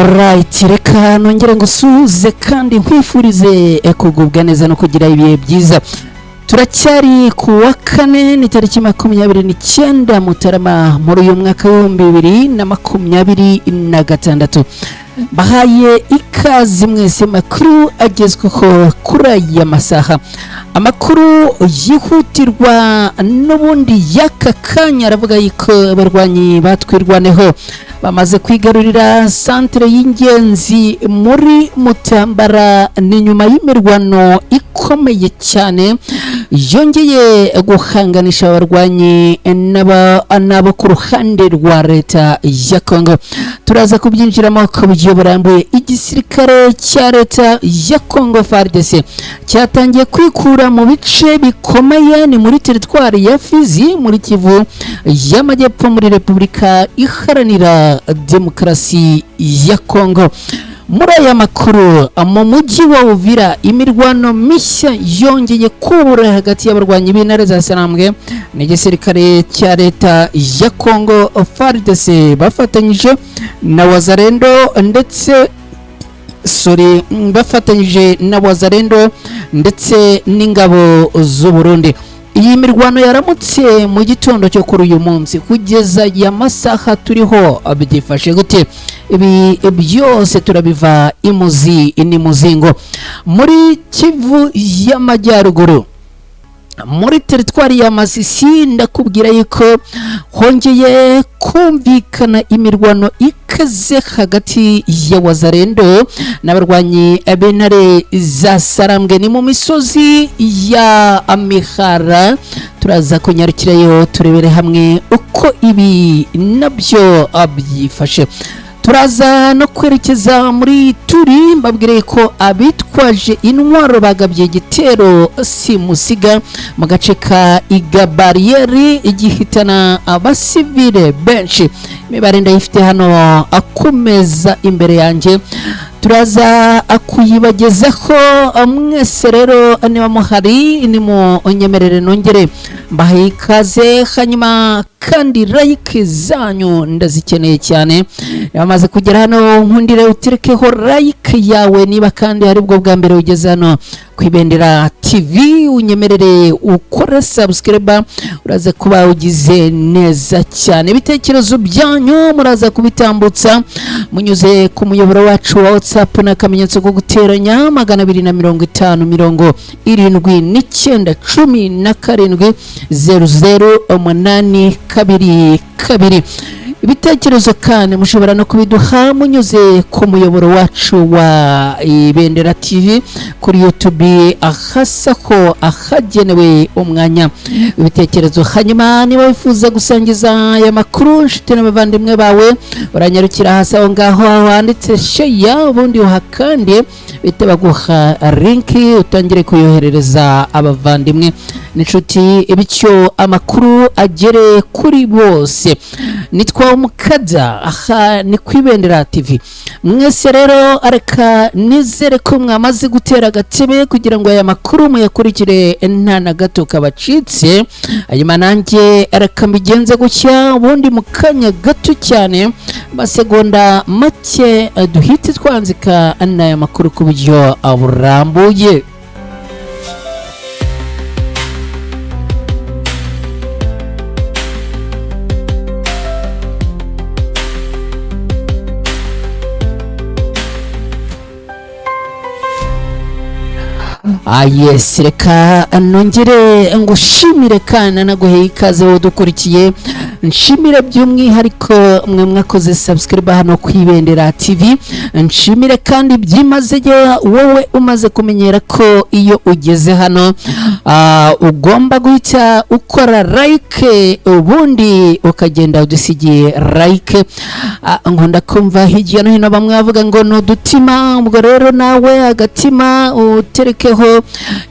Alright, reka nongere ngusuze kandi nkwifurize kugubwa neza no kugira ibihe byiza. Turacyari ku wa kane ni tariki 29 Mutarama muri uyu mwaka wa 2026. Bahaye ikaze mwese makuru agezweho kuri aya masaha. Amakuru yihutirwa n'ubundi y'aka kanya aravuga yuko abarwanyi batwirwaneho bamaze kwigarurira centre y'ingenzi muri Mutambara ni nyuma y'imirwano ikomeye cyane yongeye guhanganisha abarwanyi n'abo ku ruhande rwa leta ya Kongo. Turaza kubyinjiramo ko bigiye burambuye. Igisirikare cya leta ya Kongo FARDC cyatangiye kwikura mu bice bikomeye ni muri teritwari ya Fizi muri Kivu y'Amajyepfo muri Repubulika Iharanira Demokarasi ya Kongo. Muri aya makuru mu mujyi wa Uvira imirwano mishya yongeye kubura hagati y'abarwanyi b'intare za Sarambwe n'igisirikare cya leta ya Kongo FARDC bafatanyije na Wazalendo ndetse n'ingabo z'u Burundi. Iyi mirwano yaramutse mu gitondo cyo kuri uyu munsi kugeza ya masaha turiho byifashe gute? Ibi byose turabiva muzingo muri Kivu y'Amajyaruguru muri teritwari ya Masisi. Ndakubwira yuko hongeye kumvikana imirwano ikaze hagati ya Wazalendo n'abarwanyi b'intare za Sarambwe ni mu misozi ya Amihara. Turaza kunyarukirayo turebere hamwe uko ibi nabyo byifashe. Turaza no kwerekeza muri Turi mbabwire ko abitwaje intwaro bagabye igitero simusiga mu gace ka Igabariyeri igihitana abasivile benshi. Imibare ndayifite hano akomeza imbere yanjye, turaza akuyibagezaho mwese. Rero niba muhari ni mu nyemerere nongere mbahaye ikaze, hanyuma kandi like zanyu ndazikeneye cyane. Bamaze kugera hano nkundire uterekeho like yawe niba kandi hari bwo bwa mbere ugeze hano kwibendera TV, unyemerere ukore subscribe, uraza kuba ugize neza cyane. Ibitekerezo byanyu muraza kubitambutsa munyuze ku muyoboro wacu wa WhatsApp n'akamenyetso ko guteranya 250 79 008222. Ibitekerezo kandi mushobora no kubiduha munyuze ku muyoboro wacu wa Ibendera TV kuri YouTube ahasako ahagenewe umwanya ibitekerezo. Hanyuma niba wifuza gusangiza aya makuru nshuti n'abavandimwe bawe uranyarukira hasi aho ngaho wanditse share, ubundi uhakande bite baguha link utangire kuyoherereza abavandimwe n'inshuti, bityo amakuru agere kuri bose. Nitwa Umukada, aha ni kwibendera TV. Mwese rero areka nizere ko mwamaze gutera agatebe kugira ngo aya makuru muyakurikire nta na gato kabacitse. Hanyuma nanjye areka mbigenze gutya, ubundi mu kanya gato cyane masegonda make duhite twanzika n'aya makuru ku buryo burambuye. Yes, reka nongere ngushimire kandi naguheye ikaze udukurikiye. Nshimire by'umwihariko mwe mwakoze subscribe hano kwibendera TV. Nshimire kandi byimazeyo wowe umaze kumenyera ko iyo ugeze hano ugomba guhita ukora like, ubundi ukagenda udusigiye like. Nkunda kumva hirya no hino bamwe bavuga ngo no dutima, ubwo rero nawe agatima uterekeho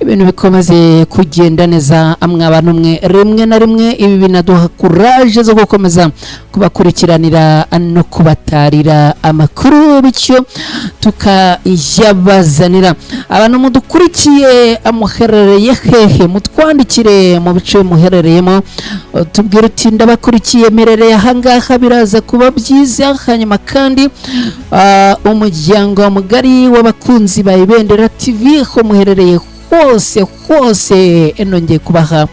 ibintu bikomeze kugenda neza. Amwe abantu mwe rimwe na rimwe ibi binaduha courage zo gukomeza kubakurikiranira no kubatarira amakuru bityo tukayabazanira. Abantu mudukurikiye muherereye hehe, mutwandikire mu bice muherereyemo tubwire uti ndabakurikiye merereye ahangaha biraza kuba byiza. Hanyuma kandi umuryango mugari w'abakunzi ba Ibendera TV ho muherereye hose nongeye kubaha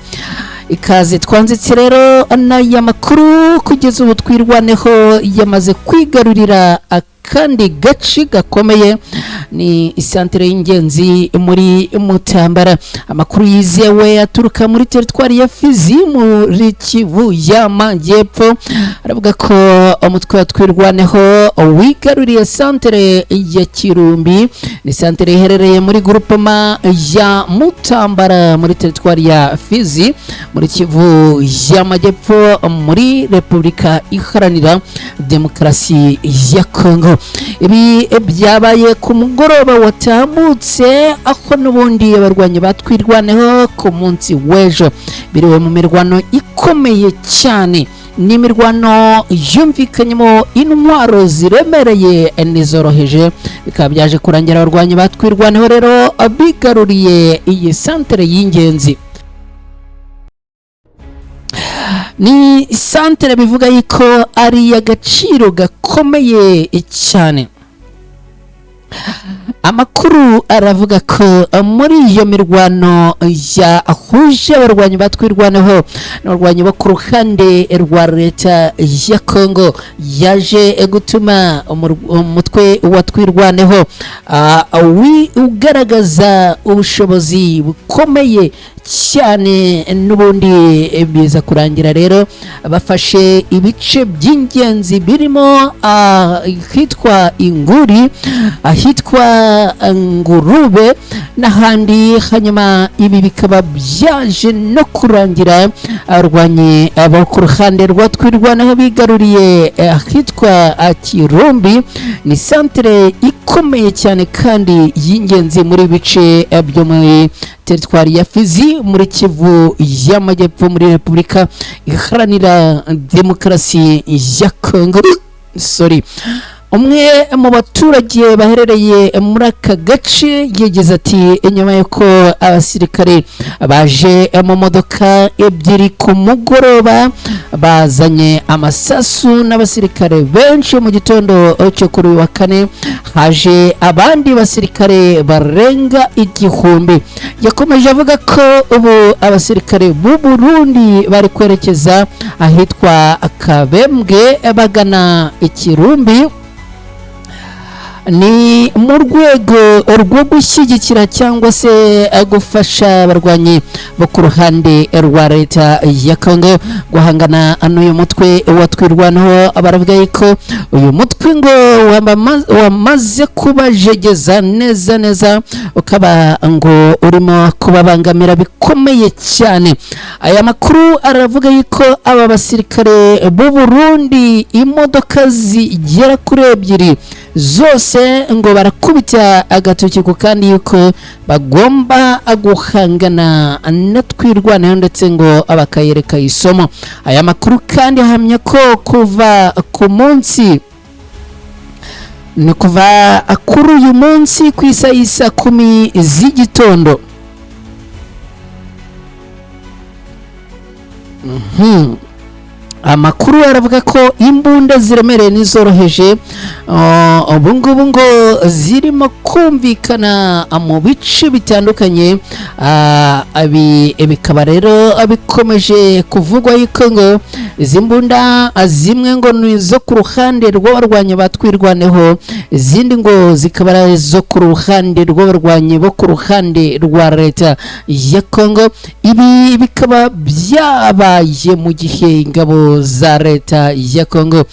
ikaze. Twanzitse rero n'aya makuru kugeza ubu twirwaneho yamaze kwigarurira kandi gace gakomeye ni isantere y'ingenzi muri Mutambara. Amakuru yizewe aturuka muri teritwari ya Fizi muri Kivu y'Amajyepfo aravuga ko umutwe wa twirwaneho wigaruriye santere ya Kirumbi, ni santere iherereye muri groupement ya Mutambara muri teritwari ya Fizi muri Kivu y'Amajyepfo muri Repubulika Iharanira Demokarasi ya Kongo. Ibi byabaye ku mugoroba watambutse aho n'ubundi abarwanyi batwirwaneho ku munsi w'ejo biriwe mu mirwano ikomeye cyane, n'imirwano yumvikanyemo intwaro ziremereye n'izoroheje, bikaba byaje kurangira abarwanyi batwirwaneho rero bigaruriye iyi santere y'ingenzi. Ni santere bivuga yuko ari agaciro gakomeye cyane. Amakuru aravuga ko muri iyo mirwano yahuje abarwanyi batwirwaneho n'abarwanyi bo ku ruhande rwa leta ya Kongo yaje gutuma umutwe wa twirwaneho ugaragaza ubushobozi bukomeye cyane, n'ubundi biza kurangira rero bafashe ibice by'ingenzi birimo ahitwa Inguri, ahitwa Ngurube n'ahandi. Hanyuma ibi bikaba byaje no kurangira abarwanyi abo ku ruhande rwa twirwanaho bigaruriye ahitwa Kirumbi, ni santere ikomeye cyane kandi y'ingenzi muri bice byo muri teritwari ya Fizi muri Kivu y'Amajyepfo muri Repubulika Iharanira Demokarasi ya Kongo. Umwe mu baturage baherereye muri aka gace yagize ati inyuma y'uko abasirikare baje mu modoka ebyiri ku mugoroba bazanye amasasu n'abasirikare benshi mu gitondo cyo kuri wa kane, haje abandi basirikare barenga 1000. Yakomeje avuga ko ubu abasirikare b'u Burundi bari kwerekeza ahitwa Kabembwe bagana Ikirumbi, ni mu rwego rwo gushyigikira cyangwa se gufasha abarwanyi bo ku ruhande rwa leta ya Kongo guhangana n'uyu mutwe wa twirwanaho. Baravuga ko uyu mutwe ngo wamaze kubajegeza neza ukaba ngo urimo kubabangamira bikomeye cyane. Aya makuru aravuga yuko aba basirikare b'u Burundi imodoka zigera kuri 2 zose ngo barakubita agatoki ku kandi yuko bagomba guhangana na twirwanaho ndetse ngo abakayereka isomo. Aya makuru kandi ahamya ko kuva ku munsi ni kuva kuri uyu munsi ku isa 10 z'igitondo amakuru aravuga ko imbunda ziremereye n'izoroheje ubu ngubu ngo zirimo kumvikana mu bice bitandukanye. Bikaba rero bikomeje kuvugwa yuko ngo izi mbunda zimwe ngo ni zo ku ruhande rw'abarwanyi batwirwaneho, izindi ngo zikaba ari zo ku ruhande rw'abarwanyi bo ku ruhande rwa leta ya Kongo. Ibi bikaba byabaye mu gihe ingabo za leta ya Kongo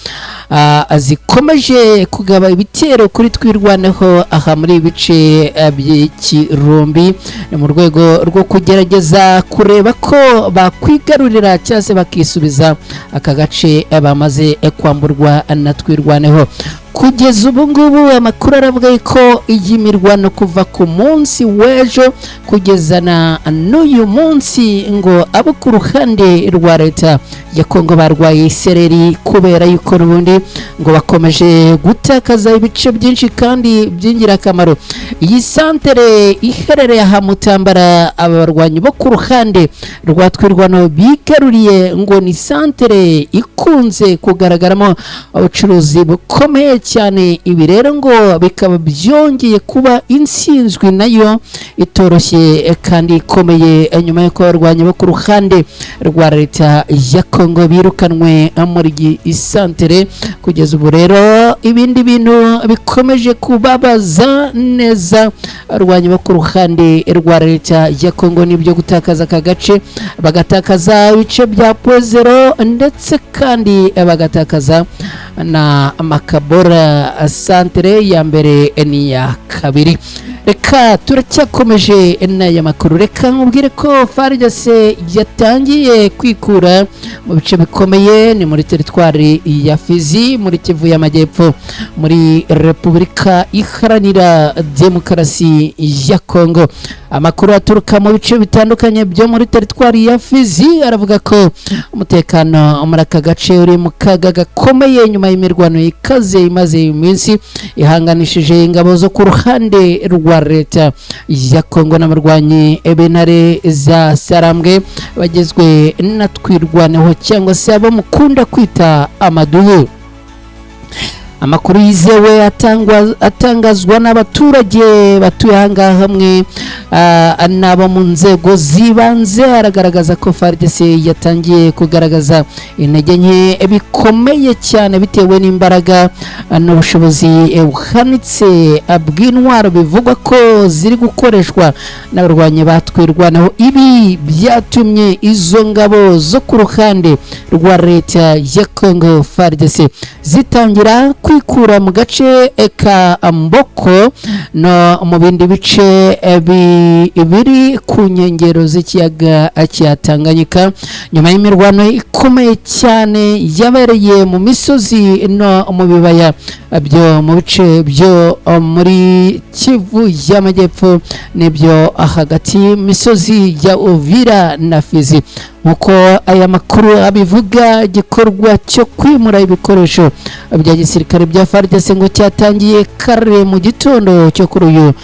zikomeje kugaba ibitero kuri twirwaneho aha muri ibice by'Ikirumbi mu rwego rwo kugerageza kureba ko bakwigarurira cyangwa se bakisubiza aka gace bamaze kwamburwa na twirwaneho. kugeza ubu ngubu amakuru aravuga ko iyi mirwano kuva ku munsi w'ejo kugeza na n'uyu munsi ngo abo ku ruhande rwa leta ya Kongo barwaye isereri kubera yuko n'ubundi ngo bakomeje gutakaza ibice byinshi kandi by'ingirakamaro. Iyi santere iherereye aha Mutambara, abarwanyi bo ku ruhande rwa Twirwano bigaruriye ngo ni santere ikunze kugaragaramo ubucuruzi bukomeye cyane. Ibi rero ngo bikaba byongeye kuba insinzwi nayo itoroshye kandi ikomeye nyuma y'uko abarwanyi bo ku ruhande rwa leta ya Kongo birukanwe muri isantere. Kugeza ubu rero ibindi bintu bikomeje kubabaza neza abarwanyi bo ku ruhande rwa leta ya Kongo nibyo gutakaza aka gace, bagatakaza ibice bya Pozero ndetse kandi bagatakaza na Makabora santere ya mbere n'iya kabiri. Reka turacyakomeje n'aya makuru, reka nkubwire ko FARDC yatangiye kwikura mu bice bikomeye ni muri teritwari ya Fizi muri Kivu y'Amajyepfo muri Repubulika Iharanira Demokarasi ya Kongo. Amakuru aturuka mu bice bitandukanye byo muri teritwari ya Fizi aravuga ko umutekano muri aka gace uri mu kaga gakomeye nyuma y'imirwano ikaze imaze iminsi ihanganishije ingabo zo ku ruhande rwa leta ya Kongo n'abarwanyi b'intare za Sarambwe bagizwe na Twirwaneho cyangwa se abo mukunda kwita amadubu. Amakuru yizewe atangazwa n'abaturage batuye ahangaha hamwe n'abo mu nzego zibanze aragaragaza ko FARDC yatangiye kugaragaza intege nke bikomeye cyane bitewe n'imbaraga n'ubushobozi buhanitse bw'intwaro bivugwa ko ziri gukoreshwa n'abarwanyi batwirwanaho. Ibi byatumye izo ngabo zo ku ruhande rwa leta ya Kongo FARDC zitangira kwikura mu gace ka Mboko no mu bindi bice biri ku nkengero z'ikiyaga cya Tanganyika nyuma y'imirwano ikomeye cyane yabereye mu misozi no mu bibaya byo mu bice byo muri Kivu y'Amajyepfo n'ibyo hagati y'imisozi ya Uvira na Fizi. Nkuko aya makuru abivuga, igikorwa cyo kwimura ibikoresho bya gisirikare bya FARDC ngo cyatangiye kare mu gitondo cyo kuri uyu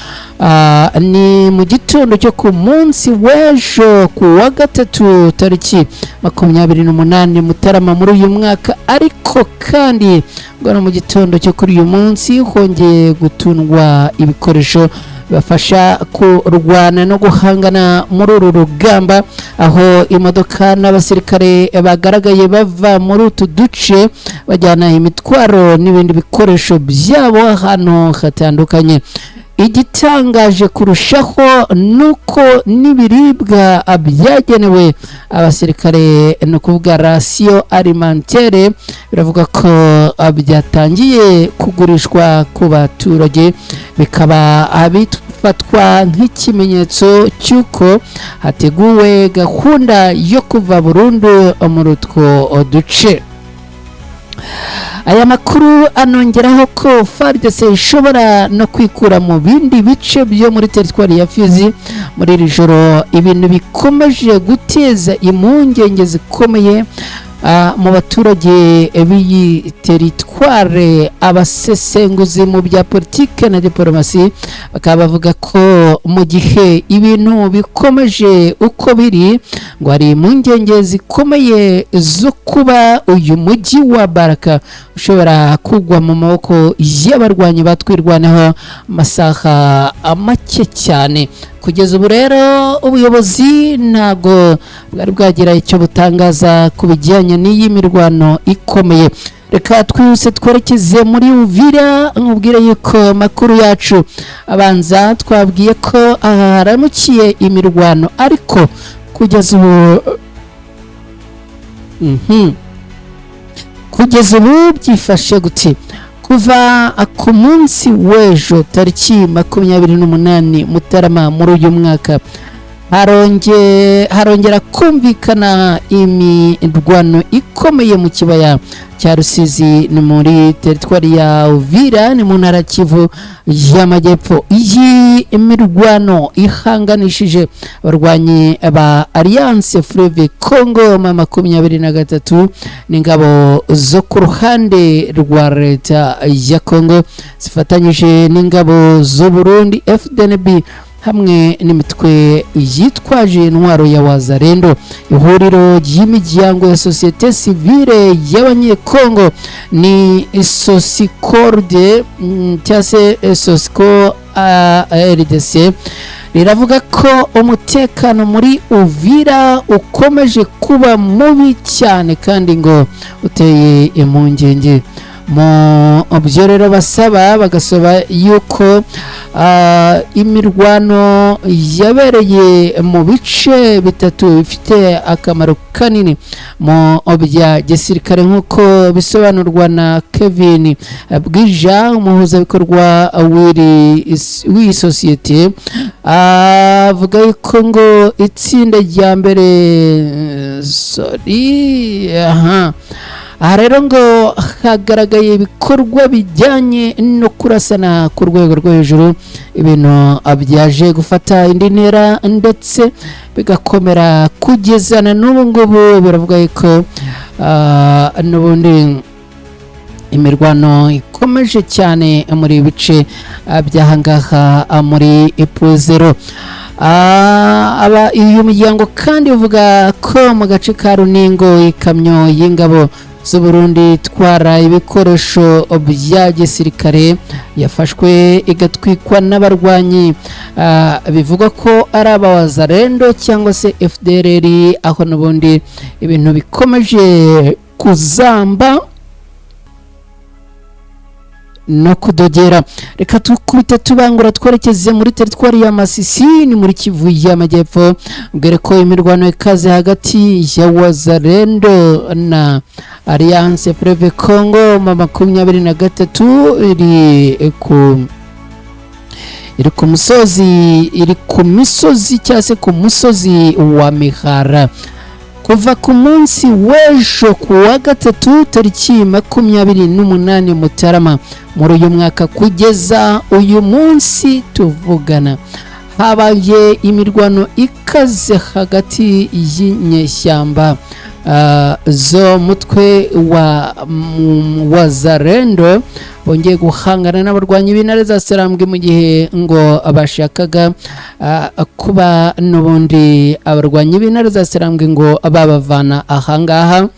ni mu gitondo cyo ku munsi w'ejo ku wa gatatu tariki 28 Mutarama muri uyu mwaka, ariko kandi ngo mu gitondo cyo kuri uyu munsi hongeye gutundwa ibikoresho bafasha kurwana no guhangana muri uru rugamba, aho imodoka n'abasirikare bagaragaye bava muri utu duce bajyana imitwaro n'ibindi bikoresho byabo ahantu hatandukanye. Igitangaje kurushaho nuko n'ibiribwa byagenewe abasirikare no kuvuga ratio alimentaire biravuga ko byatangiye kugurishwa ku baturage, bikaba bifatwa nk'ikimenyetso cy'uko hateguwe gahunda yo kuva burundu muri utwo duce. Aya makuru anongeraho ko FARDC ishobora no kwikura mu bindi bice byo muri teritwari ya Fizi muri iri joro, ibintu bikomeje guteza impungenge zikomeye mu baturage b'iyi teritware. Abasesenguzi mu bya politike na diplomasi bakaba bavuga ko mu gihe ibintu bikomeje uko biri ngo hari impungenge zikomeye zo kuba uyu mujyi wa Baraka ushobora kugwa mu maboko y'abarwanyi batwirwanaho amasaha make cyane. Kugeza ubu rero ubuyobozi ntago bwari bwagira icyo butangaza ku bijyanye n'iyi mirwano ikomeye. Reka twese twerekeze muri Uvira, nkubwire yuko makuru yacu abanza twabwiye ko haramukiye imirwano, ariko kugeza ubu byifashe gute? Kuva ku munsi w'ejo tariki 28 Mutarama muri uyu mwaka harongera kumvikana imirwano ikomeye mu kibaya cya Rusizi ni muri teritwari ya Uvira ni mu ntara Kivu y'Amajyepfo. Iyi imirwano ihanganishije abarwanyi ba Alliance Fleuve Congo ma 23 n'ingabo zo ku ruhande rwa leta ya Congo zifatanyije n'ingabo z'u Burundi FDNB hamwe n'imitwe yitwaje intwaro ya Wazalendo. Ihuriro ry'imiryango ya societe civile y'abanyekongo ni Sosicorde cyase Sosco RDC riravuga ko umutekano muri Uvira ukomeje kuba mubi cyane kandi ngo uteye impungenge. Mu byo rero bagasaba yuko imirwano yabereye mu bice bitatu bifite akamaro kanini mu bya gisirikare nk'uko bisobanurwa na Kevin Bwija umuhuzabikorwa w'iyi sosiyete. Avuga yuko ngo itsinda rya mbere aha rero ngo hagaragaye ibikorwa bijyanye no kurasana ku rwego rwo hejuru, ibintu byaje gufata indi ntera ndetse bigakomera kugezana n'ubu ngubu. Biravuga ko n'ubundi imirwano ikomeje cyane muri bice by'ahangaha muri Epuzero. Uyu muryango kandi uvuga ko mu gace ka Runingo ikamyo y'ingabo z'u Burundi itwara ibikoresho bya gisirikare yafashwe igatwikwa n'abarwanyi bivuga ko ari abawazarendo cyangwa se FDLR, aho n'ubundi ibintu bikomeje kuzamba no kudogera. Reka tukubite tubangura twerekeze muri teritwari ya Masisi ni muri Kivu y'Amajyepfo. Ubwere ko imirwano ikaze hagati ya Wazalendo na Alliance Fleuve Congo ma 23 iri ku misozi cyase ku musozi wa Mihara kuva ku munsi w'ejo ku wa gatatu tariki 28 Mutarama muri uyu mwaka kugeza uyu munsi tuvugana. Habaye imirwano ikaze hagati y'inyeshyamba zo mutwe wa Wazalendo bongeye guhangana n'abarwanyi b'intare za Sarambwe mu gihe ngo abashakaga kuba n'ubundi abarwanyi b'intare za Sarambwe ngo babavana ahangaha,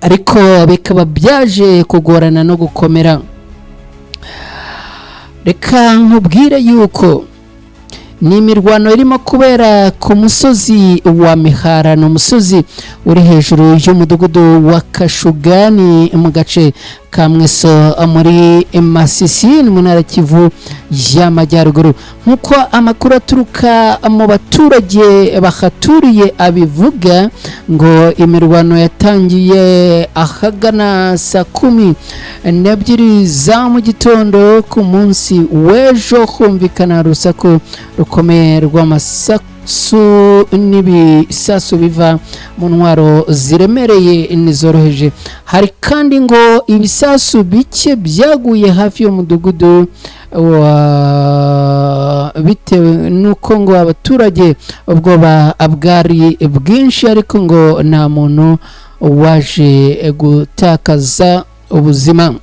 ariko bikaba byaje kugorana no gukomera. Reka nkubwire yuko ni imirwano irimo kubera ku musozi wa Mihara, ni umusozi uri hejuru y'umudugudu wa Kashugani mu gace ka Mweso muri Masisi ni mu ntara Kivu y'Amajyaruguru. Nk'uko amakuru aturuka mu baturage bahaturiye abivuga ngo imirwano yatangiye ahagana saa 12 za mu gitondo ku munsi w'ejo, humvikana urusaku rukomeye rw'amasasu n'ibisasu biva mu ntwaro ziremereye n'izoroheje. Hari kandi ngo ibisasu bike byaguye hafi y'umudugudu bitewe nuko ngo abaturage ubwoba bwari bwinshi, ariko ngo nta muntu waje gutakaza ubuzima.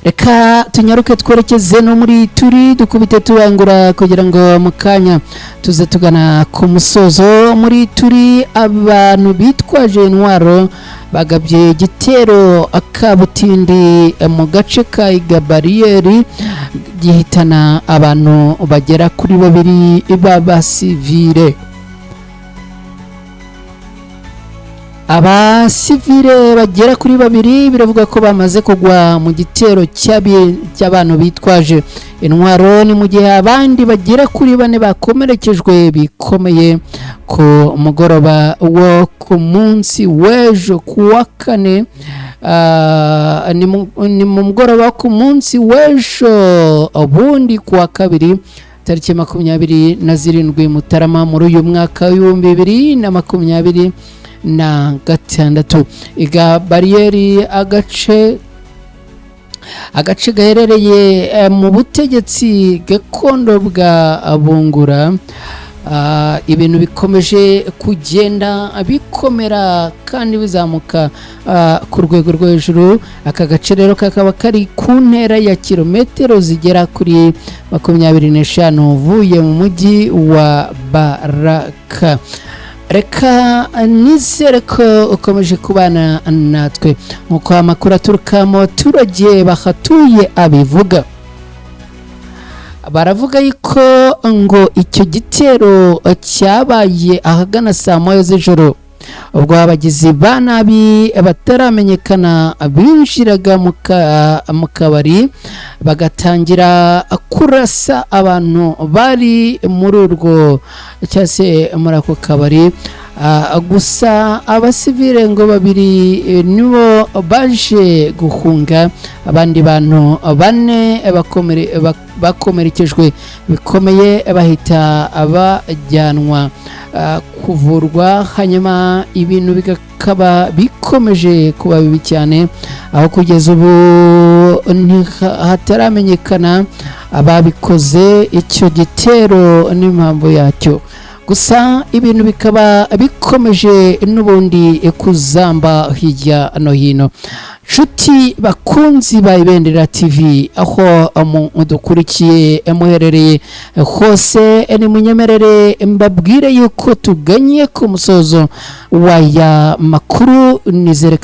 Reka tunyaruke twerekeze no muri Turi dukubite tubangura kugira ngo mu kanya tuze tugana ku musozo. Muri Turi abantu bitwaje intwaro bagabye igitero akabutindi mu gace ka Igabariyeri gihitana abantu bagera kuri 2 b'abasivile. Abasivile bagera kuri 2 biravuga ko bamaze kugwa mu gitero cy'abantu bitwaje intwaro, ni mu gihe abandi bagera kuri 4 bakomerekejwe bikomeye ku mugoroba wo ku munsi w'ejo ku wa kane. Ni mu mugoroba ku munsi w'ejo ubundi ku wa kabiri tariki 27 Mutarama muri uyu mwaka w'2026 iga bariyeri agace gaherereye mu butegetsi gakondo bwa Bungura. Ibintu bikomeje kugenda bikomera kandi bizamuka ku rwego rwo hejuru. Aka gace rero kakaba kari ku ntera ya kilometero zigera kuri 25 uvuye mu mujyi wa Baraka. Reka nizere ko ukomeje kubana natwe nk'uko amakuru aturuka mu baturage bahatuye abivuga. Baravuga yuko ngo icyo gitero cyabaye ahagana saa 9 z'ijoro ubwo abagizi ba nabi bataramenyekana binjiraga mu kabari bagatangira kurasa abantu bari muri urwo cyase muri ako kabari. Gusa abasivile ngo babiri nibo baje guhunga, abandi bantu 4 bakomerekejwe bikomeye bahita abajyanwa kuvurwa. Hanyuma ibintu bikaba bikomeje kuba bibi cyane, aho kugeza ubu hataramenyekana ababikoze icyo gitero n'impamvu yacyo. Gusa ibintu bikaba bikomeje n'ubundi kuzamba hirya no hino. Nshuti bakunzi ba Ibendera TV, aho mudukurikiye muherereye hose, ni munyemerere mbabwire yuko tuganye ku musozo w'aya makuru. Nizere